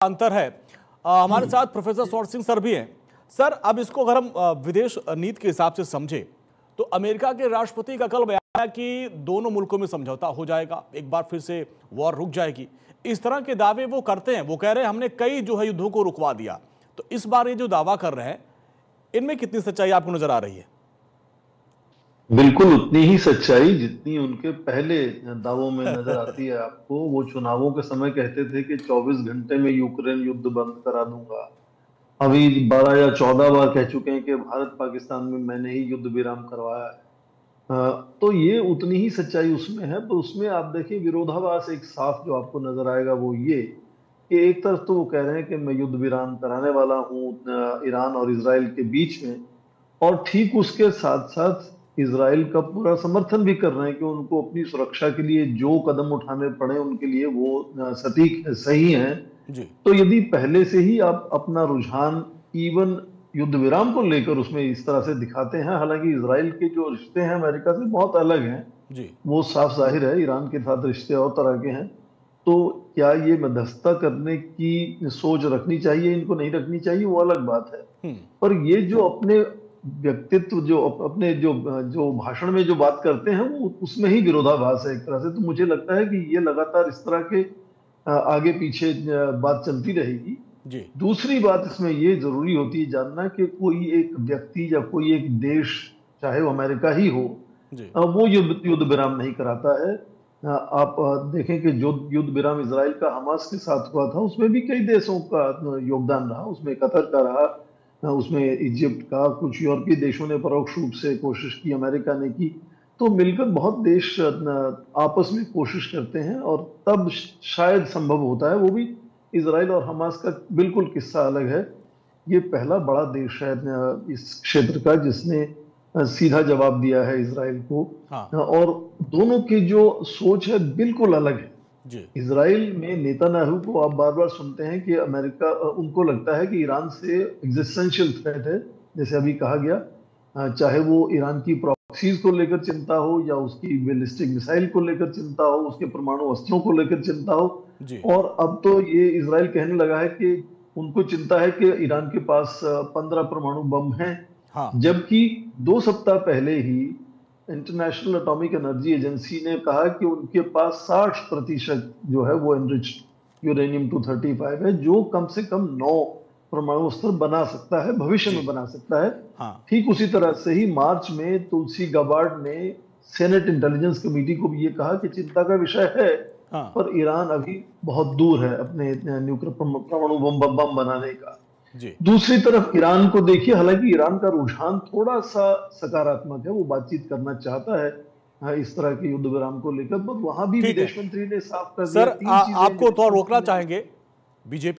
अंतर है। हमारे साथ प्रोफेसर सौर सिंह सर भी हैं। सर, अब इसको अगर हम विदेश नीति के हिसाब से समझे तो अमेरिका के राष्ट्रपति का कल बयान है कि दोनों मुल्कों में समझौता हो जाएगा, एक बार फिर से वॉर रुक जाएगी। इस तरह के दावे वो करते हैं। वो कह रहे हैं हमने कई जो है युद्धों को रुकवा दिया। तो इस बार ये जो दावा कर रहे हैं इनमें कितनी सच्चाई आपको नजर आ रही है? बिल्कुल उतनी ही सच्चाई जितनी उनके पहले दावों में नजर आती है आपको। वो चुनावों के समय कहते थे कि 24 घंटे में यूक्रेन युद्ध बंद करा दूंगा। अभी 12 या 14 बार कह चुके हैं कि भारत पाकिस्तान में मैंने ही युद्ध विराम करवाया है। तो ये उतनी ही सच्चाई उसमें है। पर उसमें आप देखिए विरोधाभास एक साफ जो आपको नजर आएगा वो ये कि एक तरफ तो वो कह रहे हैं कि मैं युद्ध विराम कराने वाला हूँ ईरान और इसराइल के बीच में, और ठीक उसके साथ साथ इसराइल का पूरा समर्थन भी कर रहे हैं कि उनको अपनी सुरक्षा के लिए जो कदम उठाने पड़े उनके लिए वो सटीक सही हैं। जी। तो यदि पहले से ही आप अपना रुझान इवन युद्ध विराम को लेकर उसमें इस तरह से दिखाते हैं, हालांकि इसराइल के जो रिश्ते हैं अमेरिका से बहुत अलग हैं, जी। वो साफ जाहिर है, ईरान के साथ रिश्ते और तरह के हैं। तो क्या ये मध्यस्थता करने की सोच रखनी चाहिए, इनको नहीं रखनी चाहिए, वो अलग बात है। पर ये जो अपने व्यक्तित्व जो अपने जो जो भाषण में जो बात करते हैं वो उसमें ही विरोधाभास है एक तरह से। तो मुझे लगता है कि ये लगातार इस तरह के आगे पीछे बात चलती रहेगी। जी। दूसरी बात इसमें ये जरूरी होती है जानना कि कोई एक व्यक्ति या कोई एक देश, चाहे वो अमेरिका ही हो, जी। वो युद्ध विराम नहीं कराता है। आप देखें कि जो युद्ध विराम इजराइल का हमास के साथ हुआ था उसमें भी कई देशों का योगदान रहा। उसमें कतर का रहा, उसमें इजिप्ट का, कुछ यूरोपीय देशों ने परोक्ष रूप से कोशिश की, अमेरिका ने की। तो मिलकर बहुत देश आपस में कोशिश करते हैं और तब शायद संभव होता है। वो भी इजराइल और हमास का बिल्कुल किस्सा अलग है। ये पहला बड़ा देश है इस क्षेत्र का जिसने सीधा जवाब दिया है इजराइल को। हाँ। और दोनों की जो सोच है बिल्कुल अलग है। जी। इजराइल में नेतान्याहू को आप बार बार सुनते हैं कि अमेरिका, उनको लगता है कि ईरान से एग्जिस्टेंशियल थ्रेट है, जैसे अभी कहा गया। चाहे वो ईरान की प्रॉक्सीज को लेकर चिंता हो या उसकी बैलिस्टिक मिसाइल को लेकर चिंता हो, उसके परमाणु अस्त्रों को लेकर चिंता हो। जी। और अब तो ये इजराइल कहने लगा है कि उनको चिंता है कि ईरान के पास 15 परमाणु बम हैं। हाँ। जबकि 2 सप्ताह पहले ही इंटरनेशनल एटॉमिक एनर्जी एजेंसी ने कहा कि उनके पास 60% जो है वो एनरिच्ड यूरेनियम 235 है, जो कम से कम 9 परमाणु अस्त्र बना सकता है, भविष्य में जी। बना सकता है। हाँ। ठीक उसी तरह से ही मार्च में तुलसी गबार्ड ने सेनेट इंटेलिजेंस कमेटी को भी ये कहा कि चिंता का विषय है, हाँ। पर ईरान अभी बहुत दूर है अपने न्यूक्लियर परमाणु बम बनाने का। जी। दूसरी तरफ ईरान को देखिए, हालांकि ईरान का रुझान थोड़ा सा सकारात्मक है, वो बातचीत करना चाहता है इस तरह के युद्ध विराम को लेकर। पर वहां भी ठीक है विदेश मंत्री ने साफ कर दिया सर, 3 चीजें आपको थोड़ा जिनकी रोकना उन्होंने। चाहेंगे। बीजेपी